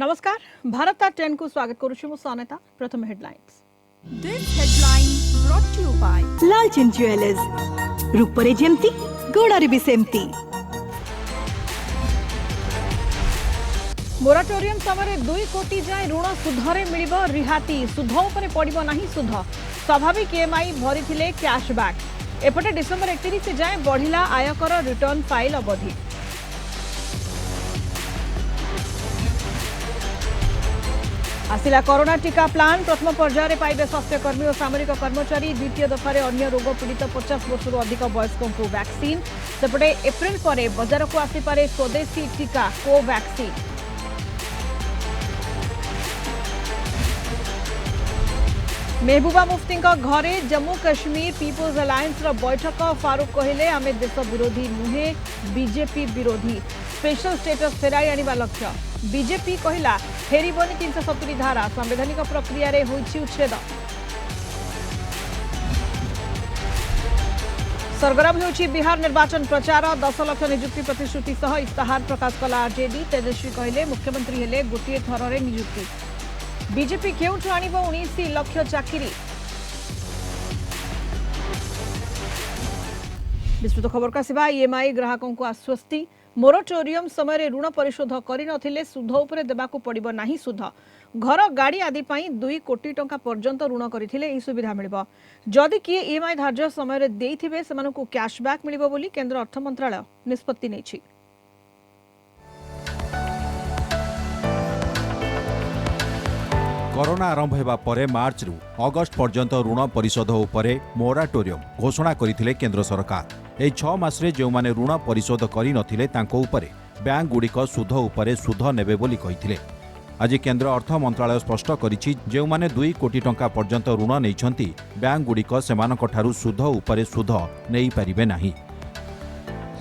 नमस्कार भारत 10 को स्वागत करुछु मु सनेता प्रथम headlines. This headline brought to you by Lalchand jewellers रूपरे जेमती गोड़ारे भी सेमती। मोराटोरियम समय 2 कोटी जाए ऋण सुधरे मिलिबो रिहाती सुध उपरे पड़िबो नाही सुध स्वाभाविक ईएमआई भरिथिले कैशबैक एपटे डिसेंबर 31 जाए बढ़िला आयकर रिटर्न फाइल अवधि। आसिला कोरोना टीका प्लान प्रथम पर्यायर पाइबे स्वास्थ्यकर्मी और सामरिक कर्मचारी द्वितीय दफारे अन्य रोग पीड़ित 50 वर्ष अधिक वयस्कों को वैक्सीन सेपटे एप्रिल पर बजार को आसीपारे स्वदेशी टीका कोवैक्सीन। महबूबा मुफ्ती घरे जम्मू कश्मीर पीपुल्स अलायंस बैठक फारूक कहले आमे देश विरोधी नुहे बीजेपी विरोधी स्पेशल स्टेटस फेराई आनिबा लक्ष्य बीजेपी कहला फेरबनी 370 धारा संवैधानिक प्रक्रिया रे होइछि उच्छेद। सरगरम होइछि बिहार निर्वाचन प्रचार 10 लाख नियुक्ति प्रतिश्रुति सह इस्ताहार प्रकाश कला आरजेडी तेजस्वी कहले मुख्यमंत्री हेले गोटे थर नियुक्ति बीजेपी केउठु आनिबो 19 लाख चाकरी। विस्तृत खबर का सिवा ईएमआई ग्राहकों को आश्वस्ति मोराटोरियम समय ऋण परिशोध करिनथिले सुध उपरे देबाकू पड़िबो नाही सुध घर गाड़ी आदि पई 2 कोटी टंका पर्यंत ऋण करिथिले ई सुविधा मिलिबो जदि किए ईएमआई धार्य समय रे देइथिबे सेमानकू कैशबैक मिलिबो बोली केंद्र अर्थ मंत्रालय निष्पत्ति नेछि। कोरोना आरंभ हेबा परे मार्च रु अगस्त पर्यंत ऋण परिशोध उपरे मोराटोरियम घोषणा करिथिले केंद्र सरकार। एई 6 मासरे जो माने ऋण परिशोध करि नथिले तांको उपरे बैंक गुड़िक सुध उपरे सुध नेबे बोली कहिथिले। आज केंद्र अर्थ मंत्रालय स्पष्ट करिछि जे माने 2 कोटी टंका पर्यंत ऋण नेइछंती बैंक गुड़िक सेमानक ठारु सुध उपरे सुध नेइ परिबे नाही।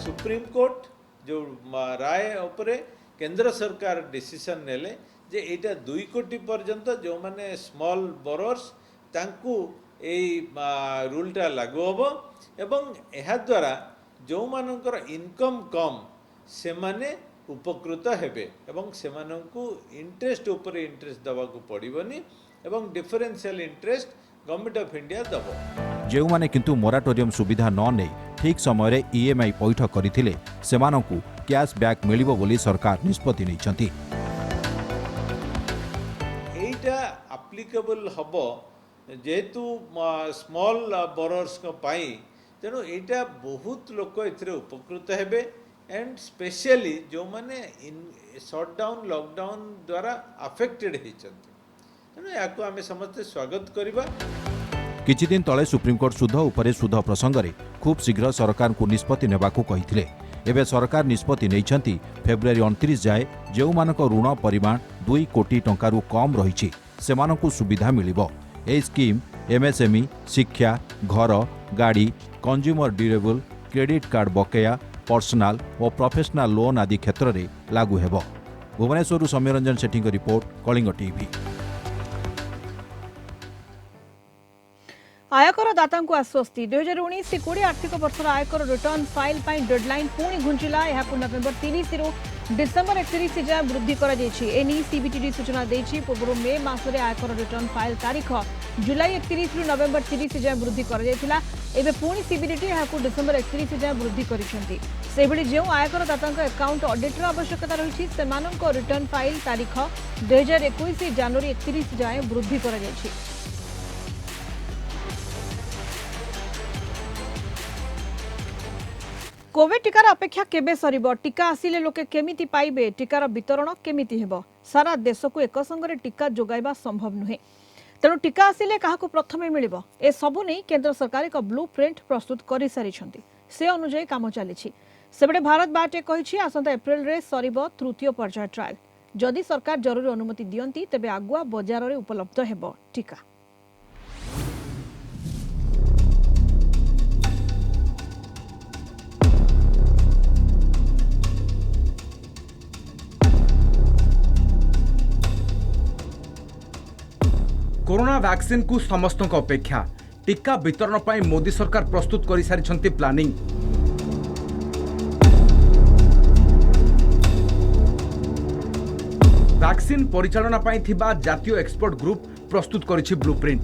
सुप्रीम कोर्ट जो राय उपरे केंद्र सरकार डिसीजन नेले जे एटा 2 कोटी पर्यंत जो माने स्मॉल बोरोर्स तांकू एई रूलटा लागू होबो एवं एहा द्वारा जो मानकर इनकम कम से माने उपकृत हेबे एवं से मानकू इंटरेस्ट उपरे इंटरेस्ट दबाकू पड़िबनी एवं differential interest government of India दबो। जे माने किंतु मोराटोरियम सुविधा न नै ठीक समय रे ईएमआई पैठ करिथिले सेमानकू कैशबैक मिलिबो बोली सरकार निष्पत्ति नैछंती। एटा एप्लीकेबल हबो जेहेतु स्मॉल बोरोर्स को पाई तेणु यहाँ बहुत लोक ए उपकृत हेबे एंड स्पेशली जो माने शटडाउन लॉकडाउन द्वारा अफेक्टेड होती तेणु या आम समस्ते स्वागत करवा। किछि दिन तले सुप्रीमकोर्ट सुध उपरे सुध प्रसंग रे खूब शीघ्र सरकार को निष्पत्ति नेबाकू कहिथिले। एबे सरकार निष्पत्ति नैछंती फेब्रुआरी 29 जाए जेउ मानक ऋण परिमाण 2 कोटी टंकारु कम रहिछि सेमानकू सुविधा मिलिबो। ए स्कीम एमएसएमई शिक्षा घर गाड़ी कंज्यूमर ड्यूरेबल क्रेडिट कार्ड बकेया पर्सनाल और प्रोफेशनल लोन आदि क्षेत्र में लागू हेबो। Bhubaneswar Soumyaranjan Sethi report Kalinga TV. आयकर दाता को आश्वस्ति 2019-20 आर्थिक वर्षर आयकर रिटर्न फाइल डेडलाइन पुणी घुंचिला नवेम्बर 30 रु डिसेंबर 31 जाए वृद्धि एनी सीबीटीडी सूचना देछि। पूर्व मे मासरे आयकर रिटर्न फाइल तारीख जुलाई 31 रु नवेम्बर 30 जाए वृद्धि एबे पुणी सीबीटीडी डिसेंबर 31 जाए वृद्धि करिसेंती। सेभଳି जो आयकर दाता अकाउंट ऑडिटर आवश्यकता रही रिटर्न फाइल तारीख 2021 जनवरी 31 जाए वृद्धि कर। कोविड टीकार अपेक्षा केबे सरिबो टीका आसिले लोके केमिति पाइबे टीकार वितरण केमिति हेबो सारा देश को एक संगरे टीका जोगाइबा संभव नुहे तेणु टीका आसिले काहाकू प्रथमे मिलिबो ए सबु नै केंद्र सरकार एक ब्लू प्रिंट प्रस्तुत करि सारिछंती से अनुसार काम चलीछि। सेबडे भारत बाटे कहिछि आसंता एप्रिल रे सरिबो तृतीय पर्याय ट्रायल जदि सरकार जरूरी अनुमति दियंती तेबे आगुआ बाजार रे उपलब्ध हेबो टीका। कोरोना वैक्सीन को समस्त अपेक्षा टीका वितरण पर मोदी सरकार प्रस्तुत कर सारी प्लानिंग। वैक्सीन परिचालना पाई थिबा जातीय एक्सपर्ट ग्रुप प्रस्तुत करिछि ब्लूप्रिंट।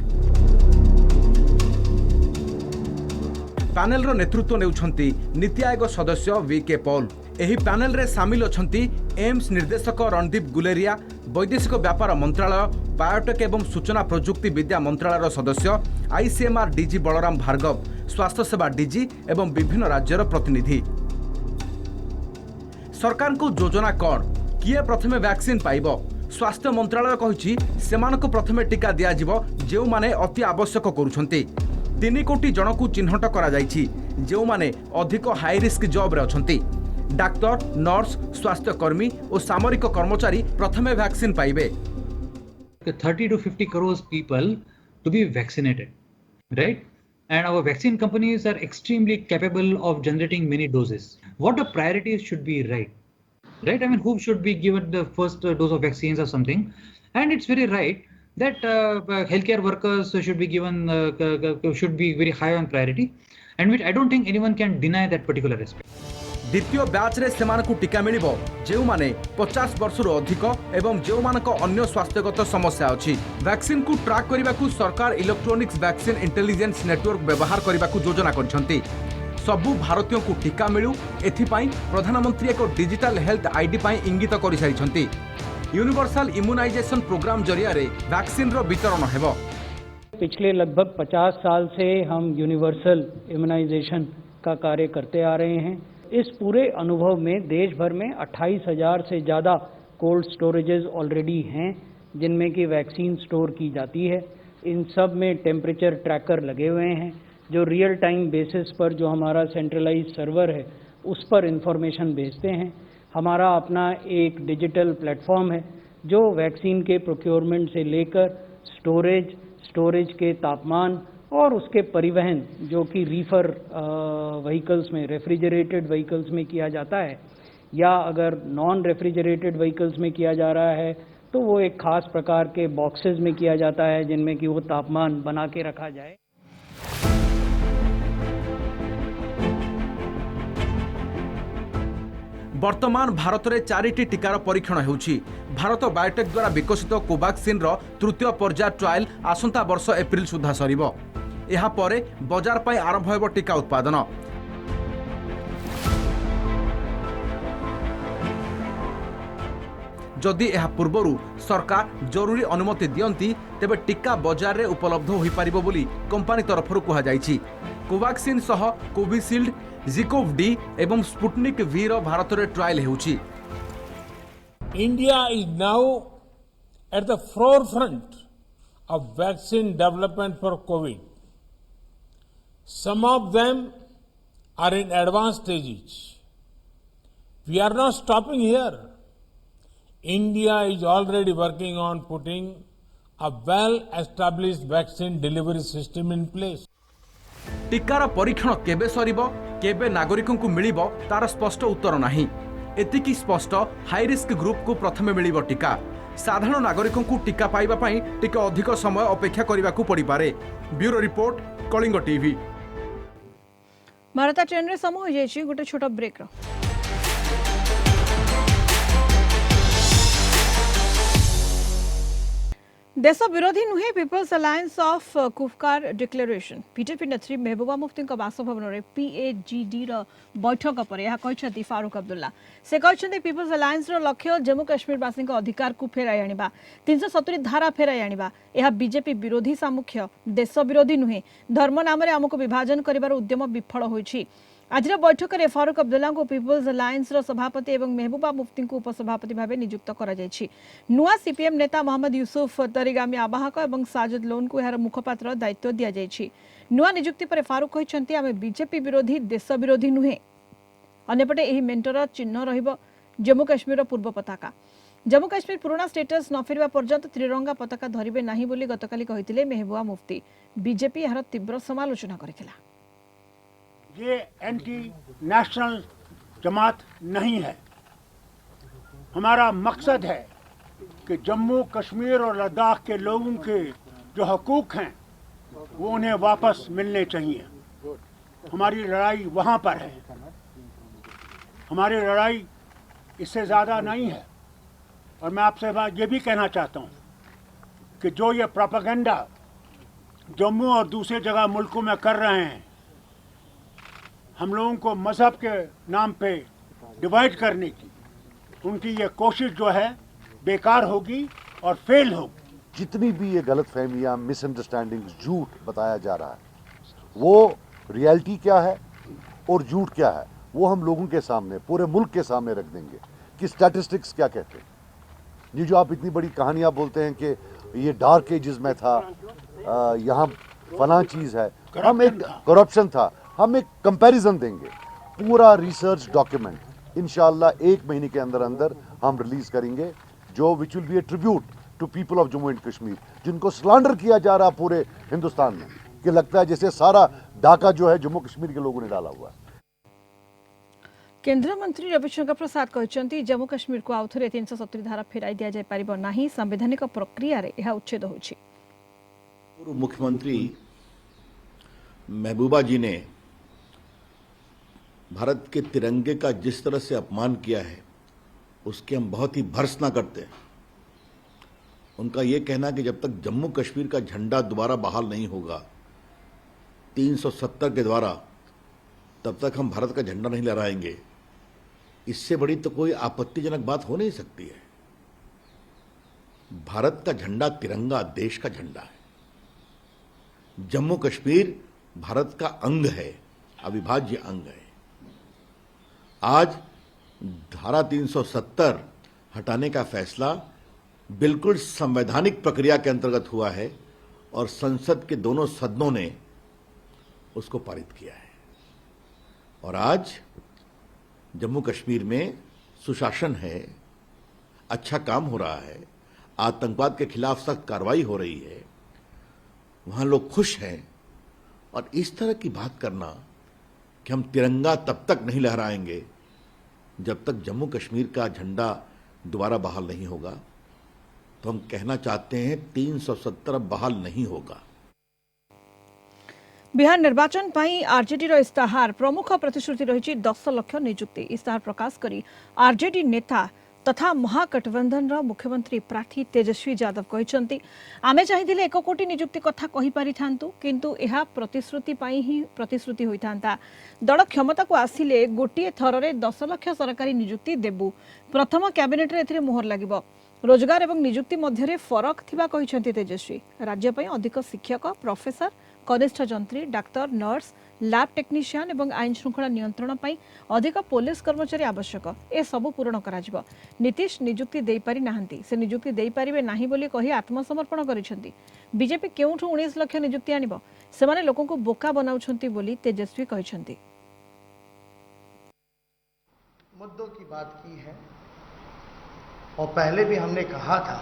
पैनल रो नेतृत्व नेउछंती नीति आयोग सदस्य वीके पॉल। एही पैनल रे शामिल अछंती एम्स निर्देशक रणदीप गुलेरिया, वैदेशिक व्यापार मंत्रालय, बायोटेक एवं सूचना प्रजुक्ति विद्या मंत्रालय सदस्य, आईसीएमआर डीजी बलराम भार्गव, स्वास्थ्य सेवा डीजी एवं विभिन्न राज्यर प्रतिनिधि। सरकार को योजना कौन, किए प्रथमे वैक्सीन पाइब? स्वास्थ्य मंत्रालय कहिछि सेमानक प्रथमे टीका दिया जिवो जेउ माने अति आवश्यक करूछंती। 3 कोटी जन को चिन्हट करा जाइछि जेउ माने अधिक हाई रिस्क जॉब रे अछंती। डाक्टर, नर्स, स्वास्थ्य कर्मी और सामरिक कर्मचारी प्रथमे वैक्सीन पाइबे। 30 to 50 crores people to be vaccinated, right? And our vaccine companies are extremely capable of generating many doses. What the priorities should be, right? I mean, who should be given the first dose of vaccines or something? And it's very right that healthcare workers should be given, should be very high on priority, and which I don't think anyone can deny that particular aspect. द्वितीय batch रे सेमानकु टीका मिलिबो जेउ माने 50 वर्षरु अधिक एवं जेउ मानक अन्य स्वास्थ्यगत समस्या अछि। वैक्सीन को ट्रैक करिबाकु सरकार इलेक्ट्रॉनिक्स वैक्सीन इंटेलिजेंस नेटवर्क व्यवहार करिबाकु योजना करछंती। सबु भारतीयों को टीका मिलू एथिपाई प्रधानमंत्री एक डिजिटल हेल्थ आईडी पाई इंगित करि सारिछंती। यूनिवर्सल इम्यूनाइजेशन प्रोग्राम जरिया रे वैक्सीन रो वितरण हेबो। पिछले लगभग 50 साल से हम यूनिवर्सल इम्यूनाइजेशन का कार्य करते आ रहे हैं। इस पूरे अनुभव में देश भर में 28,000 से ज़्यादा कोल्ड स्टोरेजेस ऑलरेडी हैं जिनमें कि वैक्सीन स्टोर की जाती है। इन सब में टेम्परेचर ट्रैकर लगे हुए हैं जो रियल टाइम बेसिस पर जो हमारा सेंट्रलाइज सर्वर है उस पर इंफॉर्मेशन भेजते हैं। हमारा अपना एक डिजिटल प्लेटफॉर्म है जो वैक्सीन के प्रोक्योरमेंट से लेकर स्टोरेज के तापमान और उसके परिवहन जो कि रीफर व्हीकल्स में, रेफ्रिजरेटेड व्हीकल्स में किया जाता है या अगर नॉन रेफ्रिजरेटेड व्हीकल्स में किया जा रहा है तो वो एक खास प्रकार के बॉक्सेस में किया जाता है जिनमें कि वो तापमान बना के रखा जाए। वर्तमान भारत में 4टी टीकार परीक्षण होउछि। भारत बायोटेक द्वारा विकसित कोवैक्सीन रो तृतीय पर्याय ट्रायल आसंता वर्ष एप्रिल सुधा सरिबो। एहा परे बाजार पाई आरंभ हेबो टीका उत्पादन। जदि एहा पूर्वरु सरकार जरूरी अनुमति दियंती तेबे टीका बाजार रे उपलब्ध होई पारिबो बोली कंपनी तरफरु कहा जायछि। कोवैक्सीन सह कोविशील्ड, जिकोव डी एवं स्पुटनिक वी रो भारत रे trial हेउछि। India is now at the forefront of vaccine development for COVID. Some of them are in advanced stages. We are not stopping here. India is already working on putting a well-established vaccine delivery system in place. टीकार परीक्षण केबे सरिबो, केबे नागरिकों को मिलिबो तार स्पष्ट उत्तर नाही। एतिकी स्पष्ट high risk group को प्रथमे मिलिबो टीका। साधारण नागरिकों को टीका पाइबा पई टिके अधिक समय अपेक्षा करिबाकू पड़ी पारे। Bureau report, Kalinga TV. Bharat train रे समय हो जायछि गोटे छोट ब्रेक रो। देश विरोधी नुहे people's alliance of Gupkar declaration. BJP नेत्री महबूबा मुफ्ती बासभवन में पीएजीडी बैठक पर यह कहते फारूक अब्दुल्ला। से कहते पीपल्स अलायंस लक्ष्य जम्मू काश्मीरवासी अधिकार को फेराई आनिबा, 370 धारा फेराई आनिबा। यह बीजेपी विरोधी सामुख्य, देश विरोधी नुहे। धर्म नाम आमको विभाजन कर उद्यम विफल होइछि। आज बैठक में फारूक अब्दुल्ला को पीपल्स अलायंस सभापति और महबूबा मुफ्ती को उपसभापति भाव नियुक्त कर नुआ सीपीएम नेता मोहम्मद यूसुफ तरीगामी आवाहक और साजिद लोन को यार मुखपात्र दायित्व दि जाइछि। नुआ नियुक्ति पर फारूक कहते आम बीजेपी विरोधी, देश विरोधी नुहे। अन्यपटे यह मेंटर चिन्ह रहिबो जम्मू काश्मीर पूर्व पताका। जम्मू काश्मीर पुराना स्टेटस न फेरिबा पर्यंत त्रिरंगा पताका धरिबे नाही बोली गतकाली कहिथिले महबूबा मुफ्ती। बीजेपी यार तीव्र समालोचना करिथिला। ये एंटी नेशनल जमात नहीं है। हमारा मकसद है कि जम्मू कश्मीर और लद्दाख के लोगों के जो हकूक़ हैं वो उन्हें वापस मिलने चाहिए। हमारी लड़ाई वहाँ पर है। हमारी लड़ाई इससे ज़्यादा नहीं है। और मैं आपसे ये भी कहना चाहता हूँ कि जो ये प्रोपेगेंडा जम्मू और दूसरे जगह मुल्कों में कर रहे हैं, हम लोगों को मज़हब के नाम पे डिवाइड करने की, उनकी ये कोशिश जो है बेकार होगी और फेल होगी। जितनी भी ये गलत फहमियाँ, मिसअंडरस्टैंडिंग, झूठ बताया जा रहा है, वो रियलिटी क्या है और झूठ क्या है, वो हम लोगों के सामने, पूरे मुल्क के सामने रख देंगे कि स्टैटिस्टिक्स क्या कहते हैं। ये जो आप इतनी बड़ी कहानियाँ बोलते हैं कि ये डार्क एजेस में था, यहाँ फलां चीज़ है, हम एक करप्शन था, हम एक कंपैरिजन देंगे। पूरा रिसर्च डॉक्यूमेंट इंशाल्लाह 1 महीने के अंदर अंदर हम रिलीज करेंगे, जो which will be a tribute to people of Jammu and Kashmir, जिनको स्लैंडर किया जा रहा पूरे हिंदुस्तान में, कि लगता है जैसे सारा डाका जो है जम्मू कश्मीर के लोगों ने डाला हुआ है। केंद्र मंत्री रविशंकर प्रसाद कहते जम्मू कश्मीर को आउ थे 370 धारा फेराई दि जाय परिबो नाही, संवैधानिक प्रक्रिया रे यह उच्छेद होछि। पूर्व मुख्यमंत्री महबूबा जी ने भारत के तिरंगे का जिस तरह से अपमान किया है, उसके हम बहुत ही भर्त्सना करते हैं। उनका ये कहना कि जब तक जम्मू कश्मीर का झंडा दोबारा बहाल नहीं होगा 370 के द्वारा, तब तक हम भारत का झंडा नहीं लहराएंगे। इससे बड़ी तो कोई आपत्तिजनक बात हो नहीं सकती है। भारत का झंडा तिरंगा देश का झंडा है। जम्मू कश्मीर भारत का अंग है, अविभाज्य अंग है। आज धारा 370 हटाने का फैसला बिल्कुल संवैधानिक प्रक्रिया के अंतर्गत हुआ है और संसद के दोनों सदनों ने उसको पारित किया है। और आज जम्मू कश्मीर में सुशासन है, अच्छा काम हो रहा है, आतंकवाद के खिलाफ सख्त कार्रवाई हो रही है, वहां लोग खुश हैं। और इस तरह की बात करना कि हम तिरंगा तब तक नहीं लहराएंगे जब तक जम्मू कश्मीर का झंडा दोबारा बहाल नहीं होगा, तो हम कहना चाहते हैं 370 बहाल नहीं होगा। बिहार निर्वाचन पाई आरजेडी रो इस्ताहार प्रमुख प्रतिश्रुति रही 10 लाख नियुक्ति। इस्ताहार प्रकाश करी आरजेडी नेता तथा महागठबंधन मुख्यमंत्री प्रार्थी तेजस्वी यादव कहते आमे चाहिए 1 कोटी नियुक्ति कथा कहि पारि थांतु, किंतु यह प्रतिश्रुति पाई ही प्रतिश्रुति होइथांता। दल क्षमता को आसिले गोटे थर रे 10 लाख सरकारी नियुक्ति देबु। प्रथम कैबिनेट रे एथिरे मोहर लागिबो। रोजगार एवं नियुक्ति मध्य फरक थिबा कहिसेंती तेजस्वी। राज्य पई अधिक शिक्षक, प्रोफेसर, कनिष्ठ जंत्री, डाक्तर, नर्स, लैब टेक्नीशियन एवं आईन श्रृंखला नियंत्रण पई अधिक पुलिस कर्मचारी आवश्यक। ए सबु पूर्ण कराजिबो। नीतीश नियुक्ति देई पारि नाहंती, से नियुक्ति देई पारिबे नाही बोली कहि आत्मसमर्पण करिसेंती। बीजेपी केउठु 19 लाख नियुक्ति आनिबो, सेमाने लोकन को बोका बनाउछंती बोली तेजस्वी कहिसेंती। मुद्दों की बात की है और पहले भी हमने कहा था,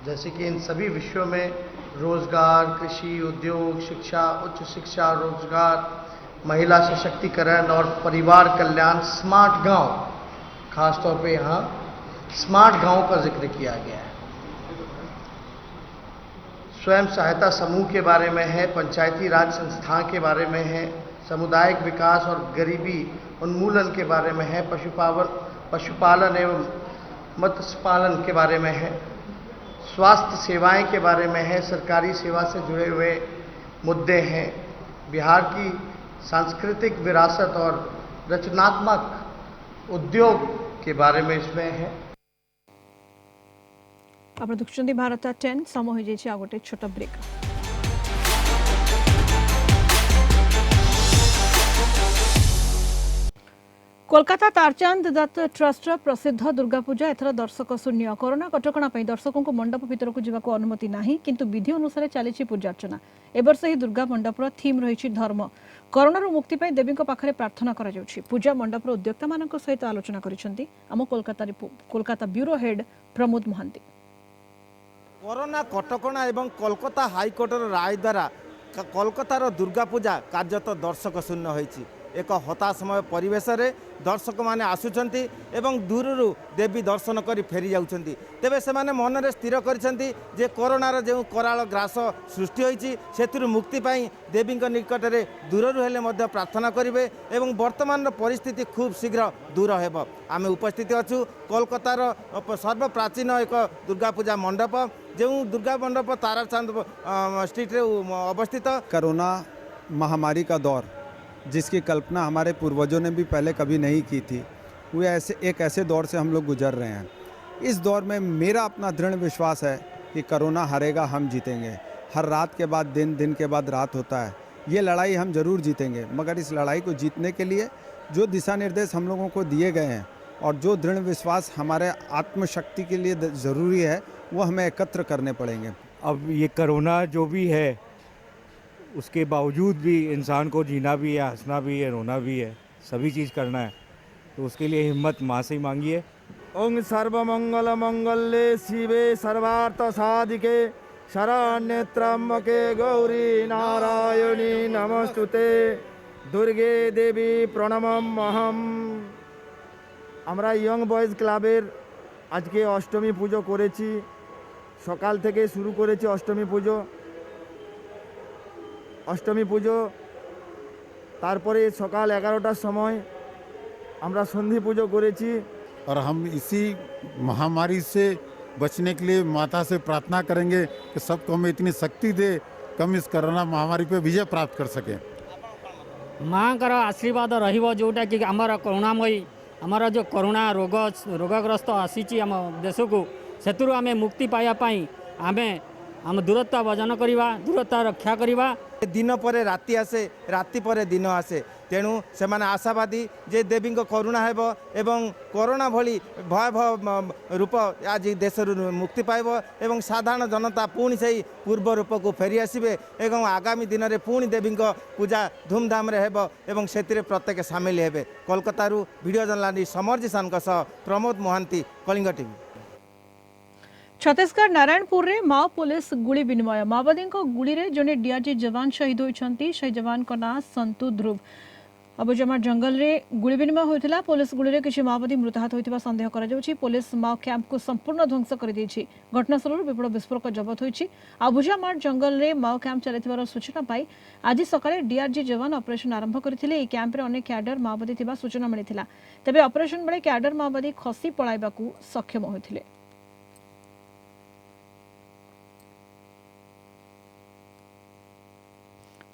जैसे कि इन सभी विषयों में रोजगार, कृषि, उद्योग, शिक्षा, उच्च शिक्षा, रोजगार, महिला सशक्तिकरण और परिवार कल्याण, स्मार्ट गांव, खासतौर पे यहाँ स्मार्ट गांव का जिक्र किया गया है। स्वयं सहायता समूह के बारे में है, पंचायती राज संस्थान के बारे में है, सामुदायिक विकास और गरीबी उन्मूलन के बारे में है, पशुपालन एवं मत्स्य पालन के बारे में है, स्वास्थ्य सेवाएं के बारे में है, सरकारी सेवा से जुड़े हुए मुद्दे हैं, बिहार की सांस्कृतिक विरासत और रचनात्मक उद्योग के बारे में इसमें है। आप देखुछंती भारत 10 समय हो जाइए। आ गोटे छोट ब्रेक। कोलकाता तारचांद दत्त ट्रस्ट प्रसिद्ध दुर्गा पूजा एथर दर्शक शून्य। कोरोना कटकणा दर्शकों को मंडप भीतर को जावाक अनुमति नाही, किंतु विधि अनुसार चली पूजा अर्चना। एवर्ष ही दुर्गा मंडपर थीम रही धर्म। कोरोना मुक्ति पाई देवी पाखरे प्रार्थना करा जाउछि। पूजा मंडपर उद्योक्ता मानक सहित आलोचना करिसेंती आम Kolkata bureau head Pramod Mohanty. Corona कटकणा एवं कोलकाता हाईकोर्टर राय द्वारा कोलकातार दुर्गा पूजा कार्यत दर्शक शून्य होइछि। एक हताशमय परिवेश रे दर्शक माने आसुचंती एवं दूररू देवी दर्शन करी फेरी जाउचंती। तेबे से माने मन रे स्थिर करिसंती जे कोरोनार जो कराल ग्रास सृष्टि होइछि सेतुरु मुक्ति पाई देवी निकट रे दूररू हेले मध्य प्रार्थना करिवे एवं वर्तमान परिस्थिति खूब शीघ्र दूर हेब। आमे उपस्थित अछु कोलकातार सर्वप्राचीन एक दुर्गा पूजा मंडप जो दुर्गा मंडप ताराचंद स्ट्रीट रे अवस्थित। कोरोना महामारी का दौर जिसकी कल्पना हमारे पूर्वजों ने भी पहले कभी नहीं की थी, वो ऐसे दौर से हम लोग गुजर रहे हैं। इस दौर में मेरा अपना दृढ़ विश्वास है कि कोरोना हारेगा, हम जीतेंगे। हर रात के बाद दिन, दिन के बाद रात होता है। ये लड़ाई हम ज़रूर जीतेंगे, मगर इस लड़ाई को जीतने के लिए जो दिशा निर्देश हम लोगों को दिए गए हैं और जो दृढ़ विश्वास हमारे आत्मशक्ति के लिए ज़रूरी है, वो हमें एकत्र करने पड़ेंगे। अब ये कोरोना जो भी है उसके बावजूद भी इंसान को जीना भी है, हंसना भी है, रोना भी है, सभी चीज़ करना है। तो उसके लिए हिम्मत माँ से ही मांगिए। ओं सर्वमंगल मंगल्ये शिवे सर्वार्थ साधिके शरण्ये त्र्यंबके गौरी नारायणी नमस्तुते दुर्गे देवी प्रणमम अहम। আমরা ইয়ং বয়েজ ক্লাবের আজকে অষ্টমী পুজো করেছি। সকাল থেকে শুরু করেছি অষ্টমী পুজো তারপরে সকাল 11টার সময় আমরা সন্ধি পুজো করেছি। और हम इसी महामारी से बचने के लिए माता से प्रार्थना करेंगे कि सबको हमें इतनी शक्ति दे कि हम इस कोरोना महामारी पे विजय प्राप्त कर सकें। माँ का आशीर्वाद रहिबो जोटा कि आमर करुणामयी आमर जो कोरोना रोगग्रस्त आसी आम देश को सेतुरु आमे मुक्ति पाया पाई आमे आम दूरता वजन करवा, दूरता रक्षा करवा। दिन पर राति आसे, राति पर दिन आसे, तेणु से माने आशावादी जे देवी करुणा हेब एवं कोरोना भली भयावह रूप आज देश मुक्ति पाइब एवं साधारण जनता पुणी से पूर्व रूप को फेरी आसबे एवं आगामी दिन में पुणी देवी पूजा धूमधाम रे हेब एवं से प्रत्येक सामिल हेबे। कोलकातारू वीडियो जर्नलिस्ट समर जिसान प्रमोद महांती, कलिंग टीवी। छत्तीसगढ़ नारायणपुर रे माओ पुलिस गुली विनिमय। माओवादी गुली रे जने डीआरजी जवान शहीद होइछंती। शहीद जवान को नाम संतु ध्रुव। अबुजमा जंगल रे गुली विनिमय होइथिला। पुलिस गुली रे किछि माओवादी मृताहत होइथिबा संदेह करा जाउछि। पुलिस माओ कैंप को संपूर्ण ध्वंस कर दैछि। घटनास्थल विपुल विस्फोरक जबत होइछि। अबुजामार जंगल रे माओ कैंप चलिथिबार सूचना पाई आज सकाळे डीआरजी जवान ऑपरेशन आरंभ करथिले। ए कैंप रे अनेक कैडर माओवादी थिबा सूचना मिलिथिला। तबे ऑपरेशन बेले कैडर माओवादी खसी पळाइबाकू सक्षम होइथिले।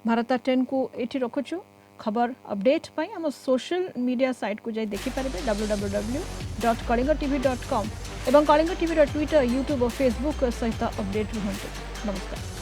भारत 10 को एठी रखुछु। खबर अपडेट पाई हम सोशल मीडिया साइट को जाई देखि पारबे www.kalingatv.com एवं कलिंग टीवी ट्विटर, यूट्यूब और फेसबुक सहित अपडेट रहंतु। नमस्कार।